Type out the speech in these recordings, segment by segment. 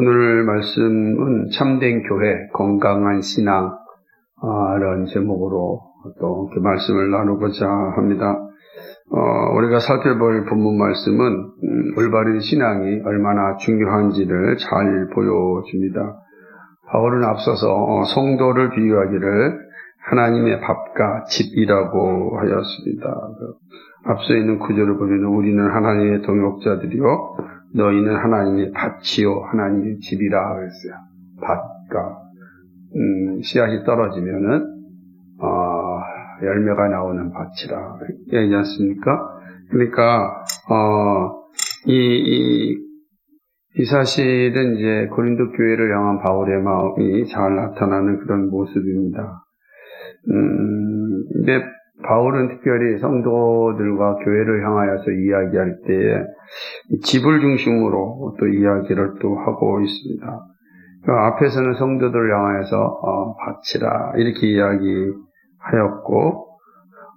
오늘 말씀은 참된 교회, 건강한 신앙 이런 제목으로 또 이렇게 말씀을 나누고자 합니다. 우리가 살펴볼 본문 말씀은 올바른 신앙이 얼마나 중요한지를 잘 보여줍니다. 바울은 앞서서 성도를 비유하기를 하나님의 밥과 집이라고 하였습니다. 앞서 있는 구절을 보면 우리는 하나님의 동역자들이요 너희는 하나님의 밭이요 하나님의 집이라 그랬어요. 밭과 씨앗이 떨어지면은 열매가 나오는 밭이라 얘기하지 않습니까? 그러니까 이 사실은 이제 고린도 교회를 향한 바울의 마음이 잘 나타나는 그런 모습입니다. 근데 바울은 특별히 성도들과 교회를 향하여서 이야기할 때에 집을 중심으로 또 이야기를 또 하고 있습니다. 그 앞에서는 성도들을 향하여서 밭이라 이렇게 이야기하였고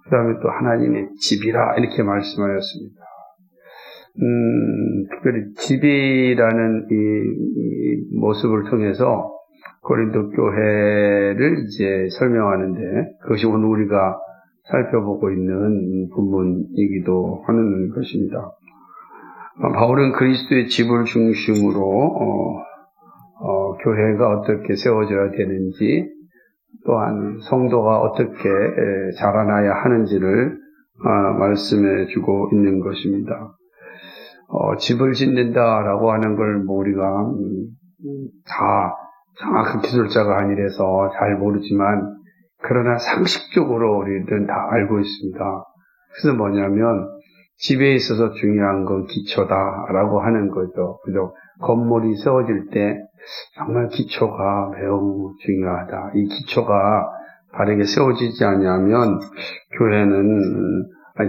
그 다음에 또 하나님의 집이라 이렇게 말씀하였습니다. 특별히 집이라는 이 모습을 통해서 고린도 교회를 이제 설명하는데 그것이 오늘 우리가 살펴보고 있는 본문이기도 하는 것입니다. 바울은 그리스도의 집을 중심으로 교회가 어떻게 세워져야 되는지 또한 성도가 어떻게 자라나야 하는지를 말씀해 주고 있는 것입니다. 집을 짓는다라고 하는 걸 우리가 다 정확한 기술자가 아니라서 잘 모르지만 그러나 상식적으로 우리들은 다 알고 있습니다. 그래서 뭐냐면 집에 있어서 중요한 건 기초다라고 하는 거죠. 그죠? 건물이 세워질 때 정말 기초가 매우 중요하다. 이 기초가 바르게 세워지지 않으면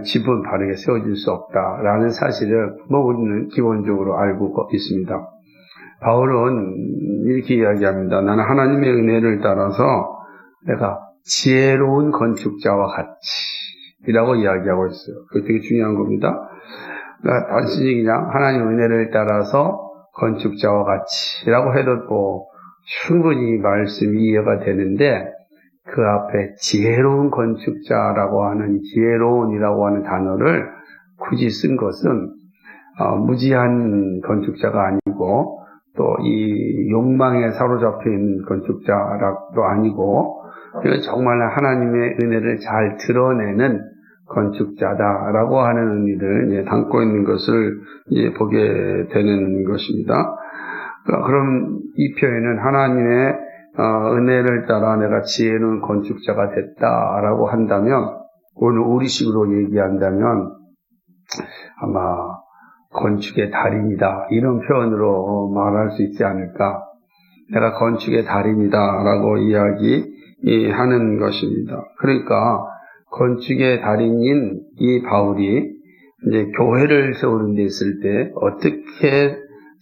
집은 바르게 세워질 수 없다라는 사실을 우리는 기본적으로 알고 있습니다. 바울은 이렇게 이야기합니다. 나는 하나님의 은혜를 따라서 내가 지혜로운 건축자와 같이라고 이야기하고 있어요. 그게 되게 중요한 겁니다. 그러니까 단순히 그냥 하나님의 은혜를 따라서 건축자와 같이라고 해도 충분히 말씀이 이해가 되는데 그 앞에 지혜로운 건축자라고 하는 지혜로운이라고 하는 단어를 굳이 쓴 것은 무지한 건축자가 아니고 또 이 욕망에 사로잡혀 있는 건축자도 아니고 정말 하나님의 은혜를 잘 드러내는 건축자다라고 하는 의미를 담고 있는 것을 보게 되는 것입니다. 그럼 이 표현은 하나님의 은혜를 따라 내가 지혜로운 건축자가 됐다라고 한다면 오늘 우리식으로 얘기한다면 아마 건축의 달인이다 이런 표현으로 말할 수 있지 않을까. 내가 건축의 달인이다라고 이야기하는 것입니다. 그러니까 건축의 달인인 이 바울이 이제 교회를 세우는 데 있을 때 어떻게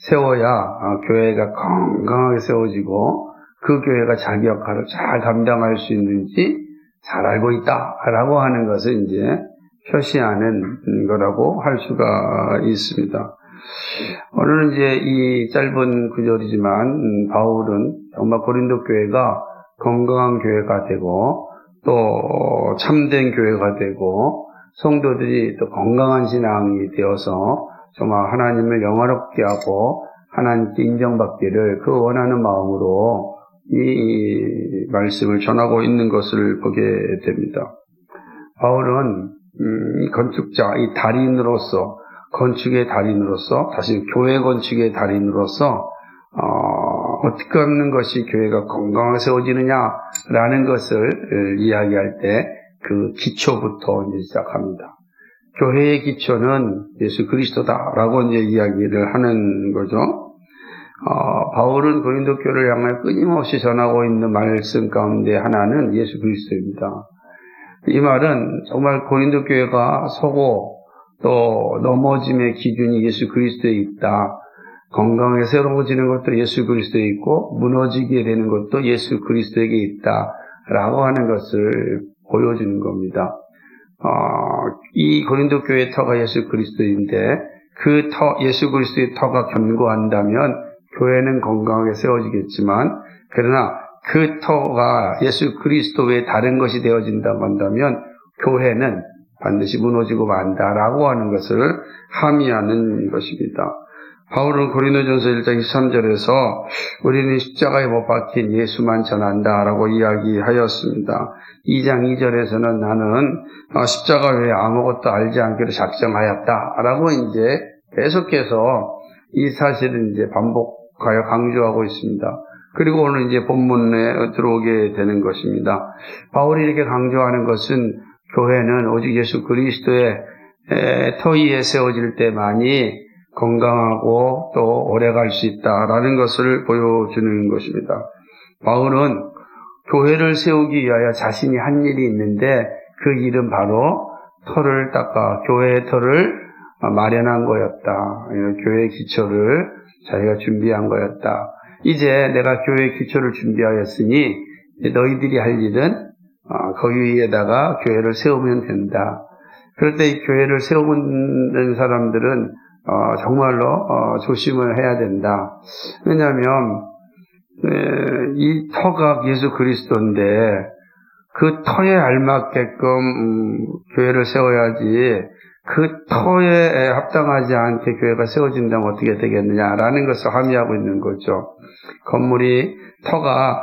세워야 교회가 건강하게 세워지고 그 교회가 자기 역할을 잘 감당할 수 있는지 잘 알고 있다라고 하는 것을 이제 표시하는 거라고 할 수가 있습니다. 오늘은 이제 이 짧은 구절이지만 바울은 정말 고린도 교회가 건강한 교회가 되고 또 참된 교회가 되고 성도들이 또 건강한 신앙이 되어서 정말 하나님을 영화롭게 하고 하나님께 인정받기를 그 원하는 마음으로 이 말씀을 전하고 있는 것을 보게 됩니다. 바울은 건축자, 이 달인으로서 건축의 달인으로서 다시 교회 건축의 달인으로서 어떻게 하는 것이 교회가 건강하게 세워지느냐라는 것을 이야기할 때 그 기초부터 이제 시작합니다. 교회의 기초는 예수 그리스도다라고 이제 이야기를 하는 거죠. 바울은 고린도 교회를 향해 끊임없이 전하고 있는 말씀 가운데 하나는 예수 그리스도입니다. 이 말은 정말 고린도 교회가 서고 또 넘어짐의 기준이 예수 그리스도에 있다. 건강하게 새로워지는 것도 예수 그리스도에 있고 무너지게 되는 것도 예수 그리스도에게 있다라고 하는 것을 보여주는 겁니다. 이 고린도 교회의 터가 예수 그리스도인데 그 터, 예수 그리스도의 터가 견고한다면 교회는 건강하게 세워지겠지만 그러나 그 터가 예수 그리스도 외에 다른 것이 되어진다고 한다면 교회는 반드시 무너지고 만다라고 하는 것을 함의하는 것입니다. 바울은 고린도전서 1장 23절에서 우리는 십자가에 못 박힌 예수만 전한다라고 이야기하였습니다. 2장 2절에서는 나는 십자가 외에 아무것도 알지 않기로 작정하였다라고 이제 계속해서 이 사실을 이제 반복하여 강조하고 있습니다. 그리고 오늘 이제 본문에 들어오게 되는 것입니다. 바울이 이렇게 강조하는 것은 교회는 오직 예수 그리스도의 터 위에 세워질 때만이 건강하고 또 오래 갈 수 있다라는 것을 보여주는 것입니다. 바울은 교회를 세우기 위하여 자신이 한 일이 있는데 그 일은 바로 터를 닦아 교회의 터를 마련한 거였다. 교회의 기초를 자기가 준비한 거였다. 이제 내가 교회의 기초를 준비하였으니 너희들이 할 일은 거기 위에다가 교회를 세우면 된다. 그럴 때 이 교회를 세우는 사람들은 정말로 조심을 해야 된다. 왜냐하면 이 터가 예수 그리스도인데 그 터에 알맞게끔 교회를 세워야지 그 터에 합당하지 않게 교회가 세워진다면 어떻게 되겠느냐라는 것을 함의하고 있는 거죠. 건물이 터가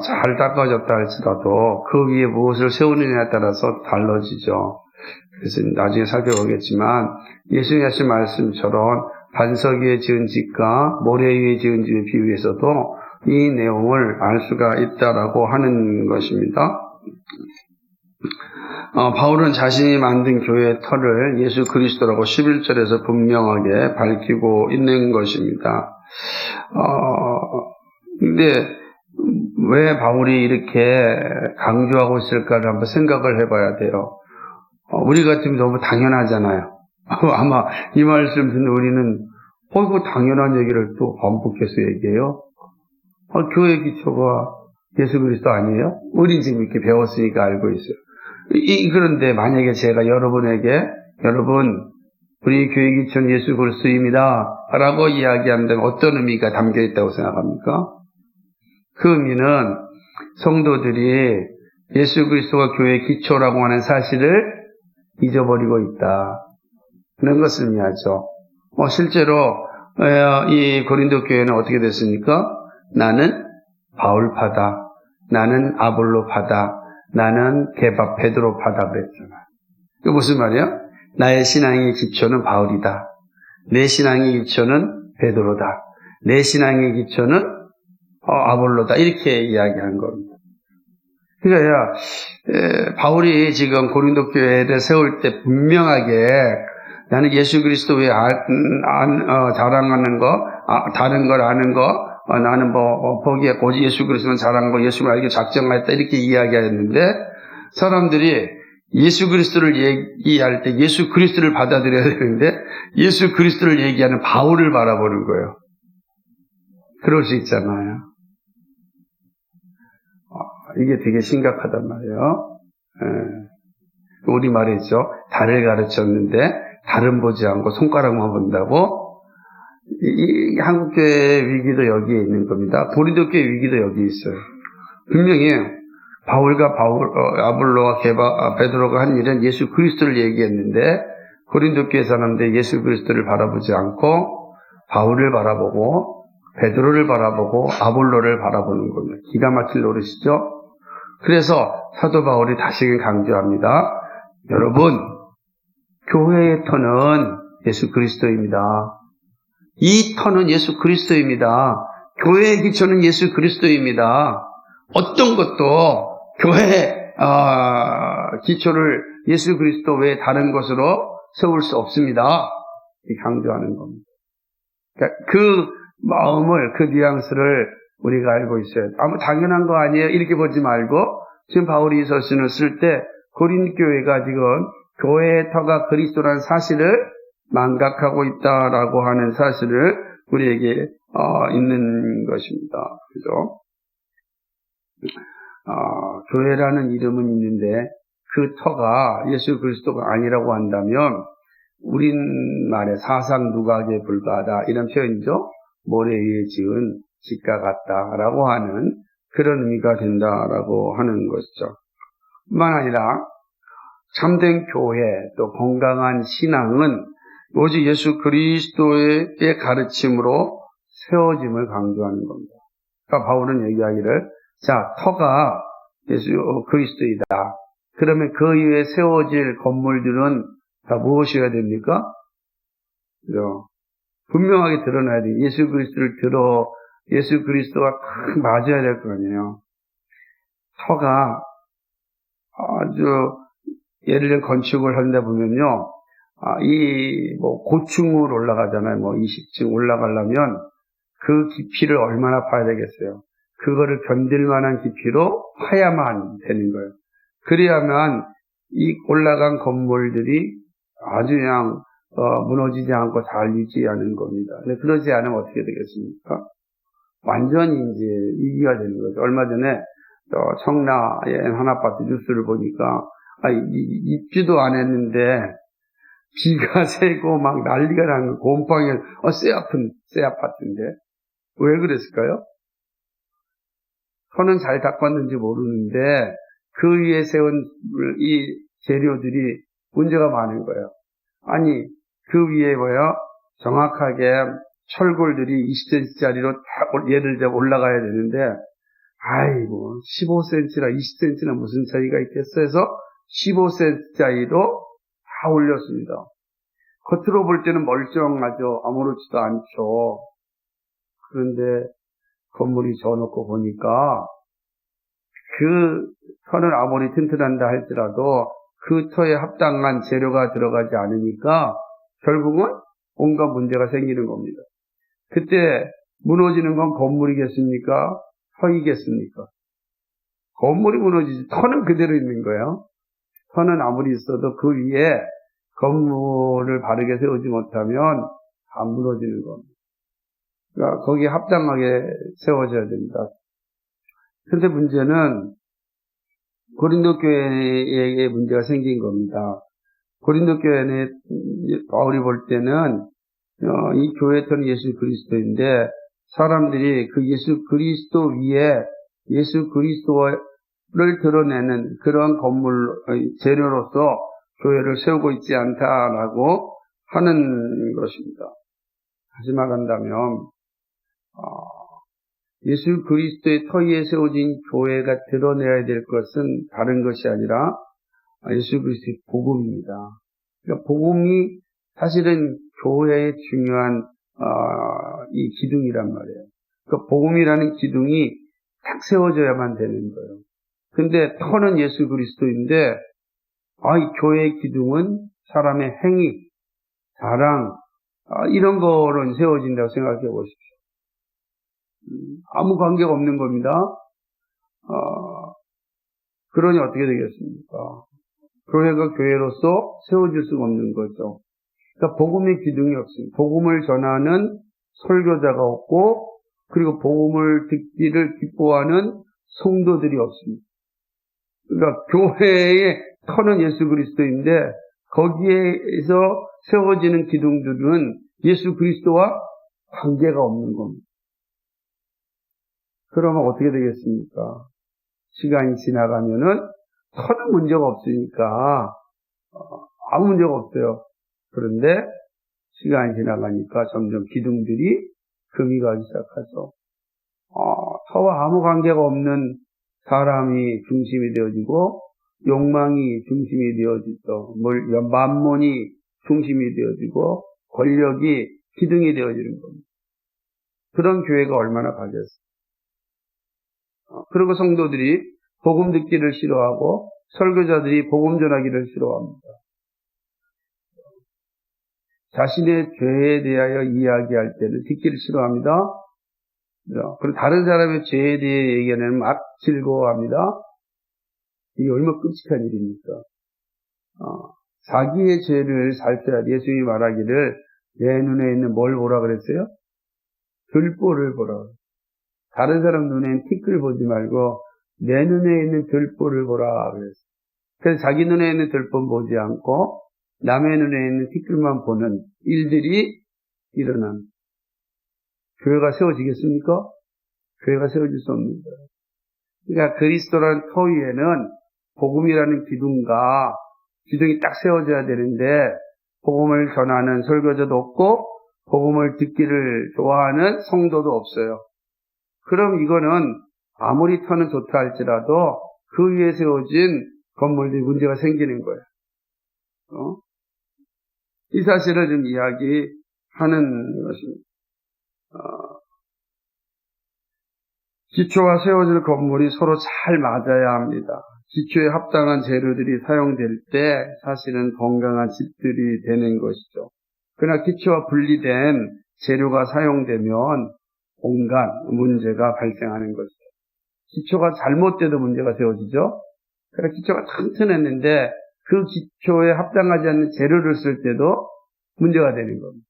잘 닦아졌다 할지라도 그 위에 무엇을 세우느냐에 따라서 달라지죠. 그래서 나중에 살펴보겠지만 예수님 하신 말씀처럼 반석 위에 지은 집과 모래 위에 지은 집의 비유에서도 이 내용을 알 수가 있다라고 하는 것입니다. 바울은 자신이 만든 교회의 터를 예수 그리스도라고 11절에서 분명하게 밝히고 있는 것입니다. 근데 왜 바울이 이렇게 강조하고 있을까를 한번 생각을 해봐야 돼요. 우리 같으면 너무 당연하잖아요. 아마 이 말씀 듣는 우리는 이거 당연한 얘기를 또 반복해서 얘기해요. 교회 기초가 예수 그리스도 아니에요? 우리 지금 이렇게 배웠으니까 알고 있어요. 그런데 만약에 제가 여러분에게 여러분 우리 교회 기초는 예수 그리스도입니다 라고 이야기한다면 어떤 의미가 담겨 있다고 생각합니까? 그 의미는 성도들이 예수 그리스도가 교회의 기초라고 하는 사실을 잊어버리고 있다. 그런 것을 의미하죠. 실제로 이 고린도 교회는 어떻게 됐습니까? 나는 바울파다. 나는 아볼로파다. 나는 베드로파다 그랬잖아. 이게 무슨 말이야? 나의 신앙의 기초는 바울이다. 내 신앙의 기초는 베드로다. 내 신앙의 기초는 아볼로다. 이렇게 이야기한 겁니다. 그러니까 바울이 지금 고린도 교회를 세울 때 분명하게 나는 예수 그리스도 외에 자랑하는 거, 다른 걸 아는 거, 나는 거기에 오직 예수 그리스도만 자랑한 거, 예수를 알기 작정하였다 이렇게 이야기하였는데 사람들이 예수 그리스도를 얘기할 때 예수 그리스도를 받아들여야 되는데 예수 그리스도를 얘기하는 바울을 바라보는 거예요. 그럴 수 있잖아요. 이게 되게 심각하단 말이에요. 우리 말이죠. 달을 가르쳤는데 달은 보지 않고 손가락만 본다고. 이 한국교회의 위기도 여기에 있는 겁니다. 고린도교회 위기도 여기 있어요. 분명히 바울과 아볼로와 베드로가 한 일은 예수 그리스도를 얘기했는데 고린도교회 사람들이 예수 그리스도를 바라보지 않고 바울을 바라보고 베드로를 바라보고 아볼로를 바라보는 겁니다. 기가 막힐 노릇이죠. 그래서 사도 바울이 다시금 강조합니다. 여러분, 교회의 터는 예수 그리스도입니다. 이 터는 예수 그리스도입니다. 교회의 기초는 예수 그리스도입니다. 어떤 것도 교회의 기초를 예수 그리스도 외에 다른 것으로 세울 수 없습니다. 이렇게 강조하는 겁니다. 그러니까 그 마음을, 그 뉘앙스를 우리가 알고 있어요. 아무 당연한 거 아니에요. 이렇게 보지 말고 지금 바울이 이 서신을 쓸 때 고린 교회가 지금 교회의 터가 그리스도라는 사실을 망각하고 있다라고 하는 사실을 우리에게 있는 것입니다. 그죠? 교회라는 이름은 있는데 그 터가 예수 그리스도가 아니라고 한다면 우리말의 사상 누각에 불과하다 이런 표현이죠. 모래 위에 지은 집과 같다라고 하는 그런 의미가 된다라고 하는 것이죠. 뿐만 아니라 참된 교회 또 건강한 신앙은 오직 예수 그리스도의 가르침으로 세워짐을 강조하는 겁니다. 그러니까 바울은 얘기하기를 자, 터가 예수 그리스도이다. 그러면 그 이후에 세워질 건물들은 다 무엇이어야 됩니까? 그죠? 분명하게 드러나야 돼요. 예수 그리스도가 딱 맞아야 될 거 아니에요. 터가 아주 예를 들어 건축을 하는데 보면요. 고층으로 올라가잖아요. 20층 올라가려면 그 깊이를 얼마나 파야 되겠어요. 그거를 견딜 만한 깊이로 파야만 되는 거예요. 그래야만 이 올라간 건물들이 아주 그냥 무너지지 않고 잘 유지하는 겁니다. 근데 그러지 않으면 어떻게 되겠습니까? 완전히 이제 위기가 되는 거죠. 얼마 전에 청라의 한 아파트 뉴스를 보니까 입주도 안 했는데 비가 새고 막 난리가 나는 거, 곰팡이, 새 아파트인데 왜 그랬을까요? 터는 잘 닦았는지 모르는데 그 위에 세운 이 재료들이 문제가 많은 거예요. 아니 그 위에 정확하게 철골들이 20cm짜리로 다 예를 들어 올라가야 되는데 15cm나 20cm나 무슨 차이가 있겠어 해서 15cm짜리로 다 올렸습니다. 겉으로 볼 때는 멀쩡하죠. 아무렇지도 않죠. 그런데 건물이 져놓고 보니까 그 터는 아무리 튼튼한다 할지라도 그 터에 합당한 재료가 들어가지 않으니까 결국은 온갖 문제가 생기는 겁니다. 그때 무너지는 건 건물이겠습니까? 터이겠습니까? 건물이 무너지지 터는 그대로 있는 거예요. 터는 아무리 있어도 그 위에 건물을 바르게 세우지 못하면 다 무너지는 겁니다. 그러니까 거기에 합당하게 세워져야 됩니다. 그런데 문제는 고린도 교회에 문제가 생긴 겁니다. 고린도 교회에 바울이 볼 때는 이 교회 터는 예수 그리스도인데 사람들이 그 예수 그리스도 위에 예수 그리스도를 드러내는 그런 건물 재료로서 교회를 세우고 있지 않다라고 하는 것입니다. 다시 말한다면 예수 그리스도의 터 위에 세워진 교회가 드러내야 될 것은 다른 것이 아니라 예수 그리스도의 복음입니다. 그러니까 복음이 사실은 교회의 중요한 이 기둥이란 말이에요. 그러니까 복음이라는 기둥이 딱 세워져야만 되는 거예요. 근데 터는 예수 그리스도인데 이 교회의 기둥은 사람의 행위, 자랑 이런 거로 세워진다고 생각해 보십시오. 아무 관계가 없는 겁니다. 그러니 어떻게 되겠습니까? 교회가 교회로서 세워질 수가 없는 거죠. 그러니까 복음의 기둥이 없습니다. 복음을 전하는 설교자가 없고 그리고 복음을 듣기를 기뻐하는 성도들이 없습니다. 그러니까 교회의 터는 예수 그리스도인데 거기에서 세워지는 기둥들은 예수 그리스도와 관계가 없는 겁니다. 그러면 어떻게 되겠습니까? 시간이 지나가면은 터는 문제가 없으니까 아무 문제가 없어요. 그런데 시간이 지나가니까 점점 기둥들이 금이 가기 시작하죠. 터와 아무 관계가 없는 사람이 중심이 되어지고 욕망이 중심이 되어지죠. 만몬이 중심이 되어지고 권력이 기둥이 되어지는 겁니다. 그런 교회가 얼마나 가겠어요. 그리고 성도들이 복음 듣기를 싫어하고 설교자들이 복음 전하기를 싫어합니다. 자신의 죄에 대하여 이야기할 때는 듣기를 싫어합니다. 그리고 다른 사람의 죄에 대해 얘기하면 막 즐거워합니다. 이게 얼마나 끔찍한 일입니까? 자기의 죄를 살펴야 예수님이 말하기를 내 눈에 있는 뭘 보라 그랬어요? 들보를 보라. 다른 사람 눈에는 티끌 보지 말고 내 눈에 있는 들보를 보라 그랬어요. 그래서 자기 눈에 있는 들보는 보지 않고 남의 눈에 있는 티끌만 보는 일들이 일어납니다. 교회가 세워지겠습니까? 교회가 세워질 수 없는 거예요. 그러니까 그리스도라는 터 위에는 복음이라는 기둥이 딱 세워져야 되는데 복음을 전하는 설교자도 없고 복음을 듣기를 좋아하는 성도도 없어요. 그럼 이거는 아무리 터는 좋다 할지라도 그 위에 세워진 건물들이 문제가 생기는 거예요. 이 사실을 좀 이야기하는 것입니다. 기초가 세워질 건물이 서로 잘 맞아야 합니다. 기초에 합당한 재료들이 사용될 때 사실은 건강한 집들이 되는 것이죠. 그러나 기초와 분리된 재료가 사용되면 온갖 문제가 발생하는 것이죠. 기초가 잘못돼도 문제가 세워지죠. 그러니까 기초가 튼튼했는데 그 기초에 합당하지 않는 재료를 쓸 때도 문제가 되는 겁니다.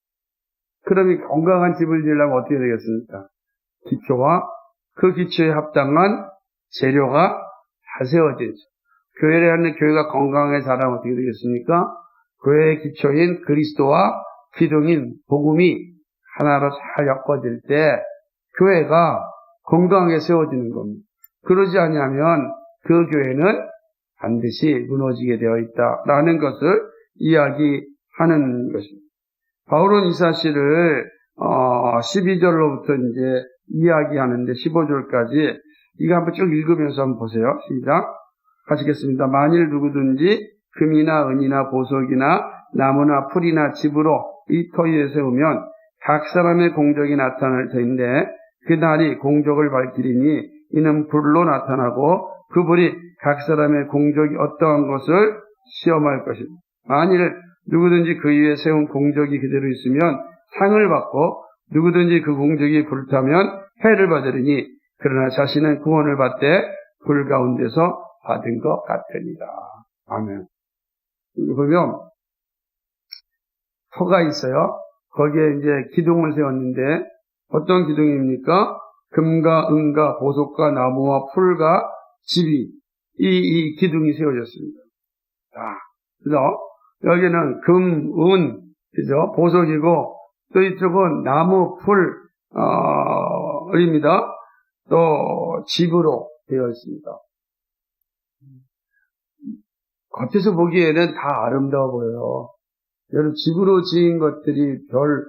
그럼 이 건강한 집을 지으려면 어떻게 되겠습니까? 기초와 그 기초에 합당한 재료가 다 세워지죠. 교회라는 교회가 건강하게 자라면 어떻게 되겠습니까? 교회의 기초인 그리스도와 기둥인 복음이 하나로 잘 엮어질 때 교회가 건강하게 세워지는 겁니다. 그러지 않으면 그 교회는 반드시 무너지게 되어 있다라는 것을 이야기하는 것입니다. 바울은 이 사실을 12절로부터 이제 이야기하는데 15절까지 이거 한번 쭉 읽으면서 한번 보세요. 시작. 하시겠습니다. 만일 누구든지 금이나 은이나 보석이나 나무나 풀이나 집으로 이 터 위에 세우면 각 사람의 공적이 나타날 터인데 그 날이 공적을 밝히리니 이는 불로 나타나고 그 불이 각 사람의 공적이 어떠한 것을 시험할 것입니다. 만일 누구든지 그 위에 세운 공적이 그대로 있으면 상을 받고 누구든지 그 공적이 불타면 해를 받으리니 그러나 자신은 구원을 받되 불 가운데서 받은 것 같으니라. 아멘. 보면 터가 있어요. 거기에 이제 기둥을 세웠는데 어떤 기둥입니까? 금과 은과 보석과 나무와 풀과 집이 이 기둥이 세워졌습니다. 자, 그래서 여기는 금, 은, 그죠? 보석이고 또 이쪽은 나무, 풀입니다. 또 집으로 되어 있습니다. 겉에서 보기에는 다 아름다워 보여요. 여러분 집으로 지은 것들이 별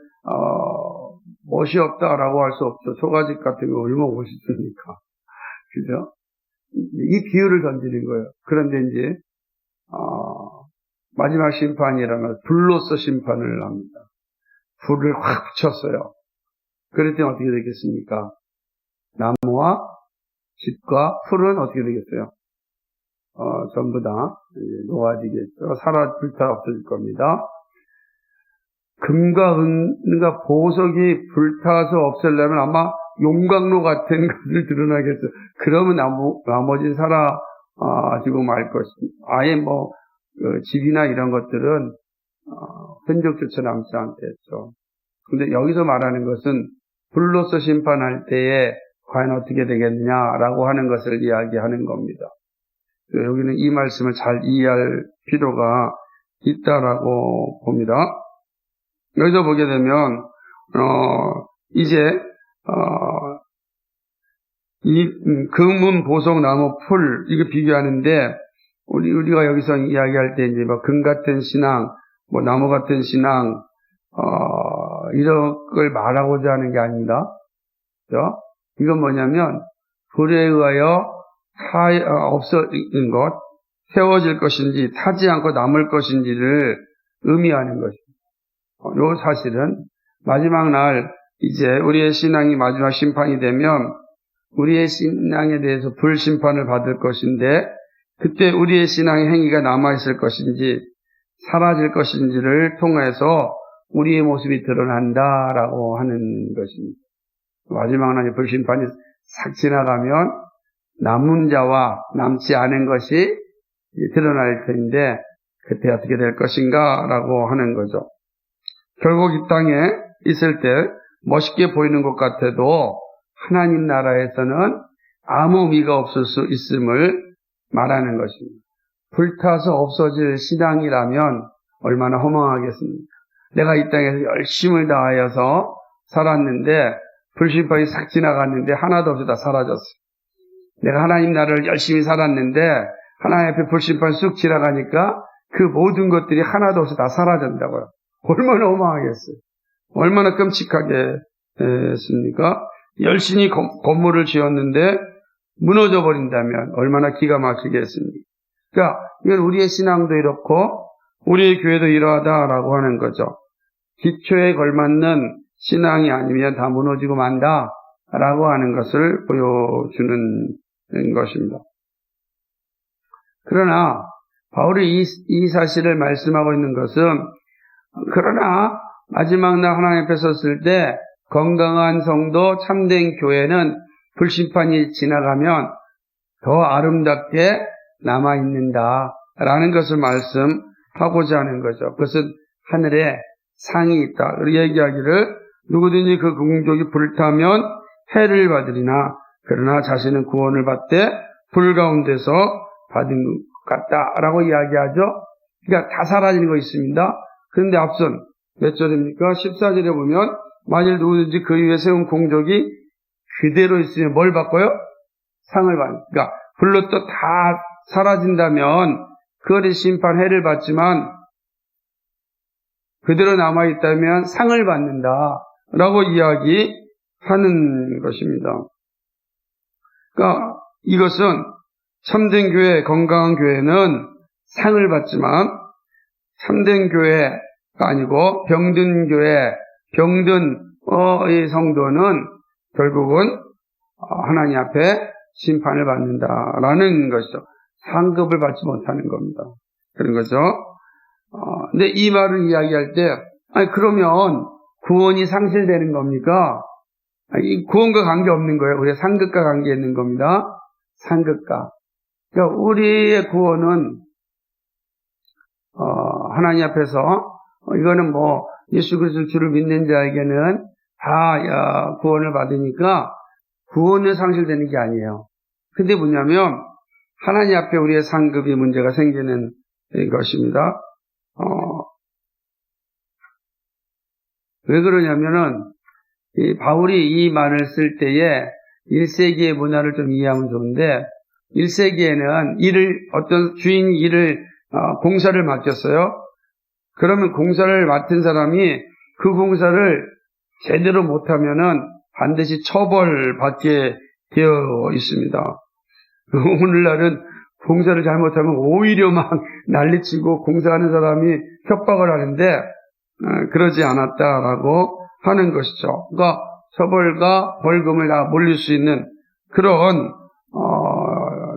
멋이 없다라고 할 수 없죠. 초가집 같은 거 얼마나 멋있습니까? 그죠? 이 비유를 던지는 거예요. 그런데 이제 마지막 심판이라는 걸 불로서 심판을 합니다. 불을 확 붙였어요. 그럴 때 어떻게 되겠습니까? 나무와 집과 풀은 어떻게 되겠어요? 전부 다 놓아지겠죠. 불타 없어질 겁니다. 금과 은과 보석이 불타서 없애려면 아마 용광로 같은 것을 드러나겠죠. 그러면 나머지 사라지고 말 것입니다. 아예 집이나 이런 것들은 흔적조차 남지 않겠죠. 근데 여기서 말하는 것은 불로서 심판할 때에 과연 어떻게 되겠느냐라고 하는 것을 이야기하는 겁니다. 여기는 이 말씀을 잘 이해할 필요가 있다라고 봅니다. 여기서 보게 되면 이제 이 금은 보석, 나무, 풀 이거 비교하는데 우리가 여기서 이야기할 때 이제 금 같은 신앙, 나무 같은 신앙 이런 걸 말하고자 하는 게 아닙니다. 그렇죠? 이건 뭐냐면 불에 의하여 없어진 것, 세워질 것인지 타지 않고 남을 것인지를 의미하는 것입니다. 요 사실은 마지막 날 이제 우리의 신앙이 마지막 심판이 되면 우리의 신앙에 대해서 불심판을 받을 것인데 그때 우리의 신앙의 행위가 남아있을 것인지 사라질 것인지를 통해서 우리의 모습이 드러난다라고 하는 것입니다. 마지막 날의 불심판이 싹 지나가면 남은 자와 남지 않은 것이 드러날 텐데 그때 어떻게 될 것인가라고 하는 거죠. 결국 이 땅에 있을 때 멋있게 보이는 것 같아도 하나님 나라에서는 아무 의미가 없을 수 있음을 말하는 것입니다. 불타서 없어질 신앙이라면 얼마나 허망하겠습니까? 내가 이 땅에서 열심을 다하여서 살았는데 불신판이 싹 지나갔는데 하나도 없이 다 사라졌어. 내가 하나님 나라를 열심히 살았는데 하나님 앞에 불신판 쑥 지나가니까 그 모든 것들이 하나도 없이 다 사라진다고요. 얼마나 어마하겠어요. 얼마나 끔찍하게 했습니까? 열심히 건물을 지었는데 무너져 버린다면 얼마나 기가 막히겠습니까? 그러니까 이건 우리의 신앙도 이렇고 우리의 교회도 이러하다라고 하는 거죠. 기초에 걸맞는 신앙이 아니면 다 무너지고 만다라고 하는 것을 보여주는 것입니다. 그러나 바울이 이 사실을 말씀하고 있는 것은 그러나 마지막 날 하나님 앞에 섰을 때 건강한 성도 참된 교회는 불심판이 지나가면 더 아름답게 남아있는다라는 것을 말씀하고자 하는 거죠. 그것은 하늘에 상이 있다. 얘기하기를 누구든지 그 공적이 불타면 해를 받으리나 그러나 자신은 구원을 받되 불 가운데서 받은 것 같다라고 이야기하죠. 그러니까 다 사라지는 거 있습니다. 그런데 앞선 몇 절입니까? 14절에 보면 만일 누구든지 그 위에 세운 공적이 그대로 있으면 뭘 받고요? 상을 받는. 그러니까 불로 또 다 사라진다면 그것이 심판 해를 받지만 그대로 남아있다면 상을 받는다라고 이야기하는 것입니다. 그러니까 이것은 참된 교회, 건강한 교회는 상을 받지만 참된 교회가 아니고 병든 교회, 병든 이 성도는 결국은 하나님 앞에 심판을 받는다라는 것이죠. 상급을 받지 못하는 겁니다. 그런 거죠. 근데 이 말을 이야기할 때, 아니, 그러면 구원이 상실되는 겁니까? 아니, 구원과 관계없는 거예요. 우리의 상급과 관계 있는 겁니다. 상급과. 그러니까 우리의 구원은, 하나님 앞에서, 이거는 뭐, 예수 그리스도 주를 믿는 자에게는 다 구원을 받으니까 구원은 상실되는 게 아니에요. 근데 뭐냐면, 하나님 앞에 우리의 상급이 문제가 생기는 것입니다. 왜 그러냐면은, 바울이 이 말을 쓸 때에 1세기의 문화를 좀 이해하면 좋은데, 1세기에는 어떤 주인이 공사를 맡겼어요. 그러면 공사를 맡은 사람이 그 공사를 제대로 못하면은 반드시 처벌받게 되어 있습니다. 오늘날은 공사를 잘못하면 오히려 막 난리치고 공사하는 사람이 협박을 하는데 그러지 않았다라고 하는 것이죠. 그러니까 처벌과 벌금을 다 물릴 수 있는 그런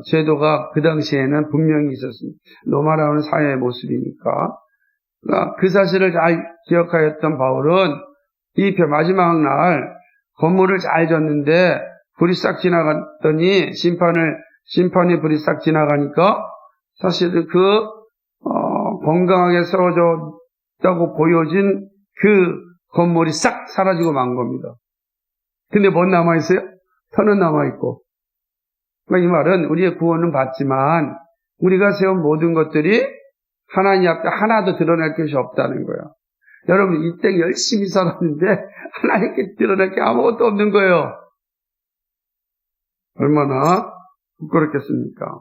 제도가 그 당시에는 분명히 있었습니다. 로마라는 사회의 모습이니까. 그러니까 그 사실을 잘 기억하였던 바울은 이 마지막 날 건물을 잘 졌는데 불이 싹 지나갔더니 심판의 불이 싹 지나가니까 사실 건강하게 세워졌다고 보여진 그 건물이 싹 사라지고 만 겁니다. 근데 뭔 남아있어요? 터는 남아있고. 그러니까 이 말은 우리의 구원은 받지만 우리가 세운 모든 것들이 하나님 앞에 하나도 드러낼 것이 없다는 거예요. 여러분 이때 열심히 살았는데 하나님께 드러낼 게 아무것도 없는 거예요. 얼마나 부끄럽겠습니까?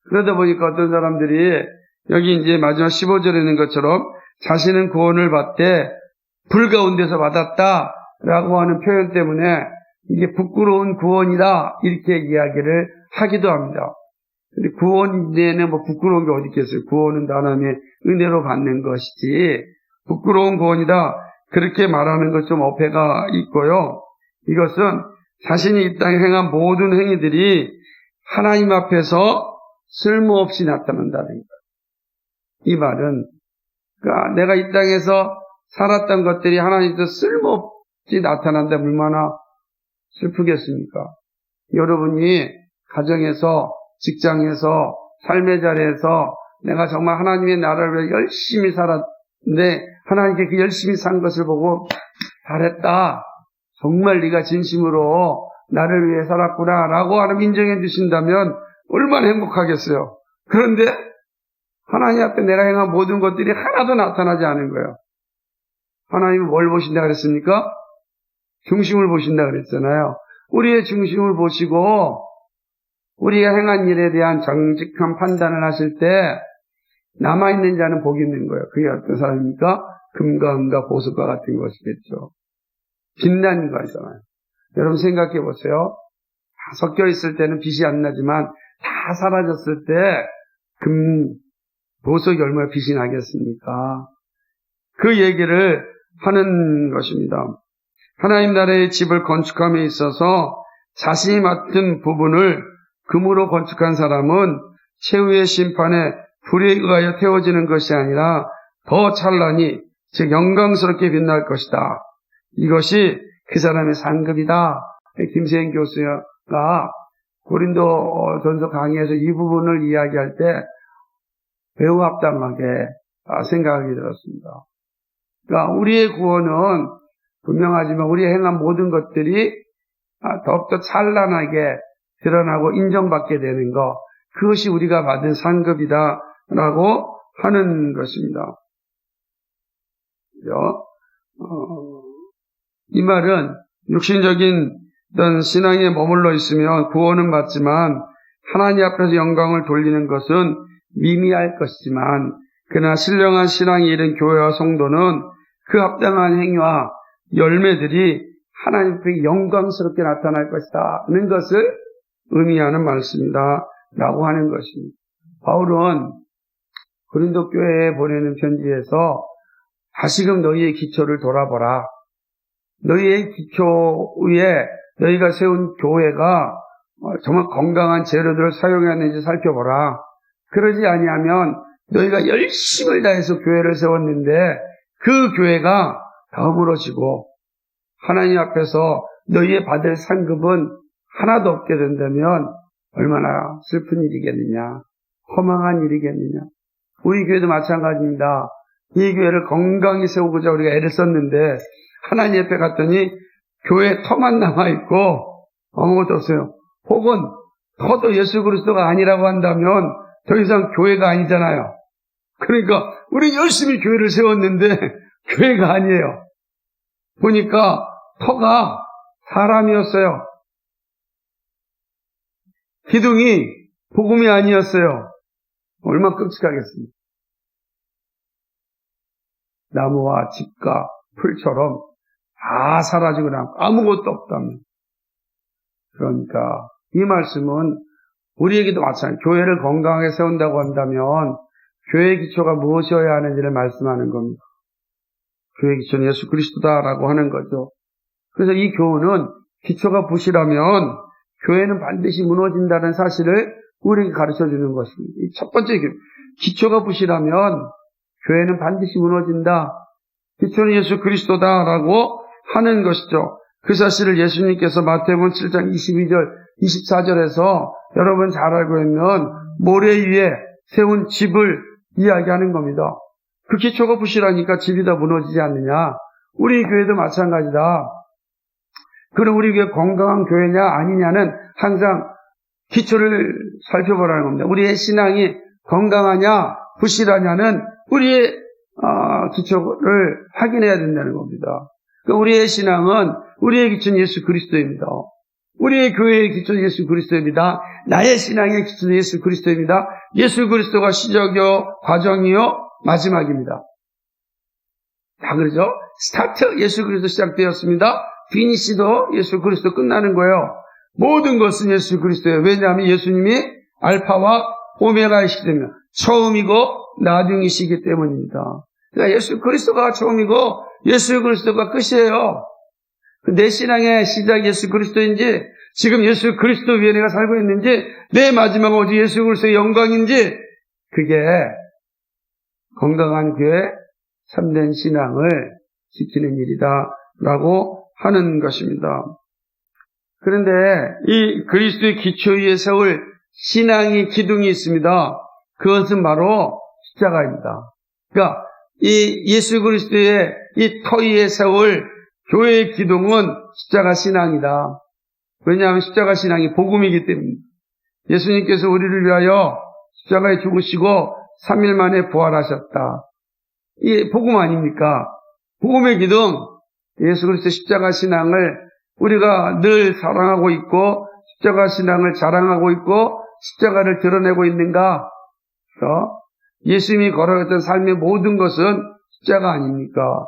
그러다 보니까 어떤 사람들이 여기 이제 마지막 15절에 있는 것처럼 자신은 구원을 받되 불 가운데서 받았다라고 하는 표현 때문에 이게 부끄러운 구원이다 이렇게 이야기를 하기도 합니다. 근데 구원에는 뭐 부끄러운 게 어디 있겠어요? 구원은 하나님의 은혜로 받는 것이지 부끄러운 구원이다 그렇게 말하는 것 좀 어폐가 있고요. 이것은 자신이 이 땅에 행한 모든 행위들이 하나님 앞에서 쓸모없이 나타난다는 거예요. 이 말은 그러니까 내가 이 땅에서 살았던 것들이 하나님께서 쓸모없이 나타난다면 얼마나 슬프겠습니까? 여러분이 가정에서 직장에서 삶의 자리에서 내가 정말 하나님의 나라를 위해 열심히 살았는데 하나님께 그 열심히 산 것을 보고 잘했다. 정말 네가 진심으로 나를 위해 살았구나 라고 하는 인정해 주신다면 얼마나 행복하겠어요. 그런데 하나님 앞에 내가 행한 모든 것들이 하나도 나타나지 않은 거예요. 하나님은 뭘 보신다 그랬습니까? 중심을 보신다 그랬잖아요. 우리의 중심을 보시고 우리가 행한 일에 대한 정직한 판단을 하실 때 남아있는 자는 복이 있는 거예요. 그게 어떤 사람입니까? 금과 은과 보석과 같은 것이겠죠. 빛나는 거잖아요. 여러분 생각해 보세요. 다 섞여 있을 때는 빛이 안 나지만 다 사라졌을 때 보석이 얼마나 빛이 나겠습니까? 그 얘기를 하는 것입니다. 하나님 나라의 집을 건축함에 있어서 자신이 맡은 부분을 금으로 건축한 사람은 최후의 심판에 불에 의하여 태워지는 것이 아니라 더 찬란히 즉 영광스럽게 빛날 것이다. 이것이 그 사람의 상급이다. 김세인 교수가 고린도 전서 강의에서 이 부분을 이야기할 때 매우 합당하게 생각하게 되었습니다. 그러니까 우리의 구원은 분명하지만 우리의 행한 모든 것들이 더욱더 찬란하게 드러나고 인정받게 되는 것, 그것이 우리가 받은 상급이다라고 하는 것입니다. 이 말은 육신적인 어떤 신앙에 머물러 있으면 구원은 받지만 하나님 앞에서 영광을 돌리는 것은 미미할 것이지만 그러나 신령한 신앙이 이른 교회와 성도는 그 합당한 행위와 열매들이 하나님 앞에 영광스럽게 나타날 것이다는 것을 의미하는 말씀이다 라고 하는 것입니다. 바울은 고린도 교회에 보내는 편지에서 다시금 너희의 기초를 돌아보라. 너희의 기초 위에 너희가 세운 교회가 정말 건강한 재료들을 사용했는지 살펴보라. 그러지 아니하면 너희가 열심을 다해서 교회를 세웠는데 그 교회가 다 허물어지고 하나님 앞에서 너희의 받을 상급은 하나도 없게 된다면 얼마나 슬픈 일이겠느냐, 허망한 일이겠느냐. 우리 교회도 마찬가지입니다. 이 교회를 건강히 세우고자 우리가 애를 썼는데 하나님 앞에 갔더니 교회에 터만 남아있고 아무것도 없어요. 혹은 터도 예수 그리스도가 아니라고 한다면 더 이상 교회가 아니잖아요. 그러니까 우리 열심히 교회를 세웠는데 교회가 아니에요. 보니까 터가 사람이었어요. 기둥이 복음이 아니었어요. 얼마나 끔찍하겠습니까? 나무와 집과 풀처럼 다 사라지고 남고 아무것도 없다면. 그러니까 이 말씀은 우리에게도 마찬가지예요. 교회를 건강하게 세운다고 한다면 교회의 기초가 무엇이어야 하는지를 말씀하는 겁니다. 교회의 기초는 예수 그리스도다라고 하는 거죠. 그래서 이 교훈은 기초가 부실하면 교회는 반드시 무너진다는 사실을 우리에게 가르쳐주는 것입니다. 이 첫 번째 기초가 부실하면 교회는 반드시 무너진다. 기초는 예수 그리스도다라고 하는 것이죠. 그 사실을 예수님께서 마태복음 7장 22절, 24절에서 여러분 잘 알고 있는 모래 위에 세운 집을 이야기하는 겁니다. 그 기초가 부실하니까 집이 다 무너지지 않느냐. 우리 교회도 마찬가지다. 그럼 우리 교회 건강한 교회냐 아니냐는 항상 기초를 살펴보라는 겁니다. 우리의 신앙이 건강하냐 부실하냐는 우리의 기초를 확인해야 된다는 겁니다. 그러니까 우리의 신앙은 우리의 기초는 예수 그리스도입니다. 우리의 교회의 기초는 예수 그리스도입니다. 나의 신앙의 기초는 예수 그리스도입니다. 예수 그리스도가 시작이요 과정이요 마지막입니다. 다 그러죠? 스타트 예수 그리스도 시작되었습니다. 피니시도 예수 그리스도 끝나는 거예요. 모든 것은 예수 그리스도예요. 왜냐하면 예수님이 알파와 오메가이시기 때문에 처음이고 나중이시기 때문입니다. 그러니까 예수 그리스도가 처음이고 예수 그리스도가 끝이에요. 내 신앙의 시작이 예수 그리스도인지 지금 예수 그리스도 위에 내가 살고 있는지 내 마지막은 오직 예수 그리스도의 영광인지 그게 건강한 교회 참된 신앙을 지키는 일이다라고 하는 것입니다. 그런데 이 그리스도의 기초 위에 세울 신앙의 기둥이 있습니다. 그것은 바로 십자가입니다. 그러니까 이 예수 그리스도의 이 터 위에 세울 교회의 기둥은 십자가 신앙이다. 왜냐하면 십자가 신앙이 복음이기 때문입니다. 예수님께서 우리를 위하여 십자가에 죽으시고 3일 만에 부활하셨다. 이게 복음 아닙니까? 복음의 기둥, 예수 그리스도 십자가 신앙을 우리가 늘 사랑하고 있고 십자가 신앙을 자랑하고 있고 십자가를 드러내고 있는가? 예수님이 걸어갔던 삶의 모든 것은 십자가 아닙니까?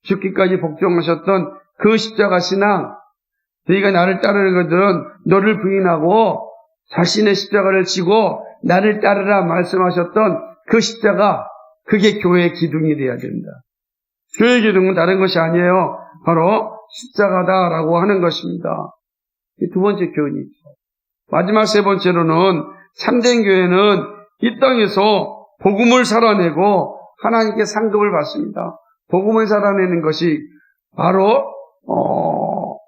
죽기까지 복종하셨던 그 십자가 신앙, 너희가 나를 따르거든 너를 부인하고 자신의 십자가를 지고 나를 따르라 말씀하셨던 그 십자가, 그게 교회의 기둥이 되어야 된다. 교회의 기둥은 다른 것이 아니에요. 바로 십자가다라고 하는 것입니다. 이 두 번째 교훈이죠. 마지막 세 번째로는 참된 교회는 이 땅에서 복음을 살아내고 하나님께 상급을 받습니다. 복음을 살아내는 것이 바로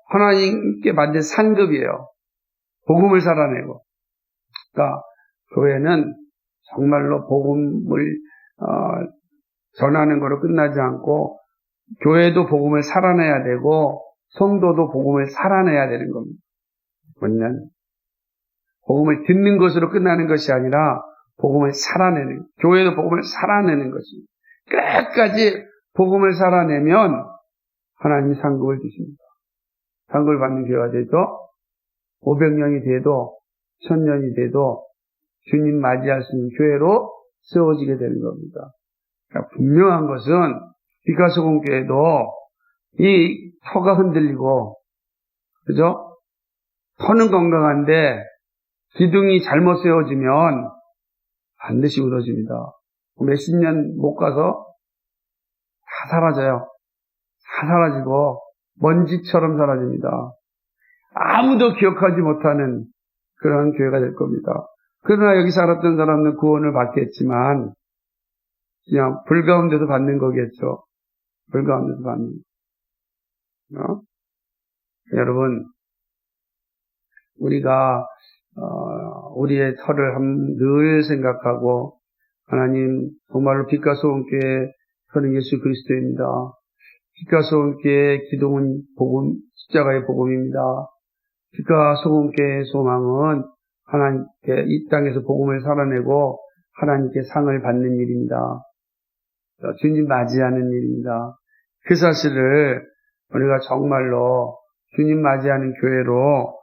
하나님께 받는 상급이에요. 복음을 살아내고. 그러니까 교회는 정말로 복음을 전하는 거로 끝나지 않고 교회도 복음을 살아내야 되고 성도도 복음을 살아내야 되는 겁니다. 뭐냐면 복음을 듣는 것으로 끝나는 것이 아니라 복음을 살아내는, 교회도 복음을 살아내는 것입니다. 끝까지 복음을 살아내면 하나님이 상급을 주십니다. 상급을 받는 교회가 돼도 500명이 돼도 1000년이 돼도 주님 맞이할 수 있는 교회로 세워지게 되는 겁니다. 그러니까 분명한 것은 비가소공교회도 이 터가 흔들리고, 그죠? 터는 건강한데 기둥이 잘못 세워지면 반드시 무너집니다. 몇십 년 못 가서 다 사라져요. 다 사라지고 먼지처럼 사라집니다. 아무도 기억하지 못하는 그런 교회가 될 겁니다. 그러나 여기 살았던 사람은 구원을 받겠지만 그냥 불 가운데서 받는 거겠죠. 불 가운데서 받는 거. 여러분, 우리가 우리의 터를 늘 생각하고, 하나님 정말로 빛과 소금교회 터는 예수 그리스도입니다. 빛과 소금교회의 기둥은 복음, 십자가의 복음입니다. 빛과 소금교회의 소망은 하나님께 이 땅에서 복음을 살아내고 하나님께 상을 받는 일입니다. 주님 맞이하는 일입니다. 그 사실을 우리가 정말로 주님 맞이하는 교회로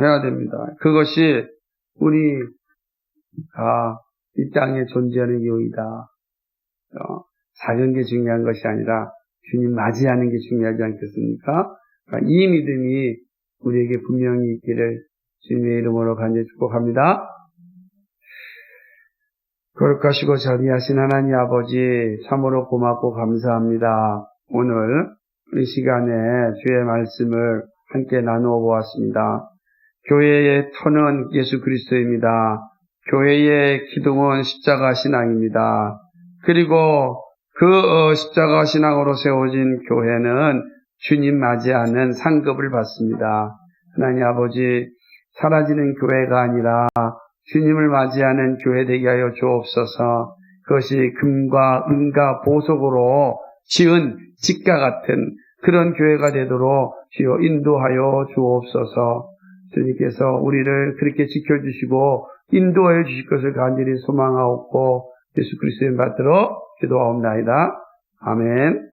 해야 됩니다. 그것이 우리가 이 땅에 존재하는 이유이다. 사는 게 중요한 것이 아니라 주님 맞이하는 게 중요하지 않겠습니까? 그러니까 이 믿음이 우리에게 분명히 있기를 주님의 이름으로 간절히 축복합니다. 거룩하시고 자비하신 하나님 아버지, 참으로 고맙고 감사합니다. 오늘 이 시간에 주의 말씀을 함께 나누어 보았습니다. 교회의 터는 예수 그리스도입니다. 교회의 기둥은 십자가 신앙입니다. 그리고 그 십자가 신앙으로 세워진 교회는 주님 맞이하는 상급을 받습니다. 하나님 아버지, 사라지는 교회가 아니라 주님을 맞이하는 교회 되게 하여 주옵소서. 그것이 금과 은과 보석으로 지은 집과 같은 그런 교회가 되도록 주여 인도하여 주옵소서. 주님께서 우리를 그렇게 지켜주시고 인도하여 주실 것을 간절히 소망하옵고 예수 그리스도의 받들어 기도하옵나이다. 아멘.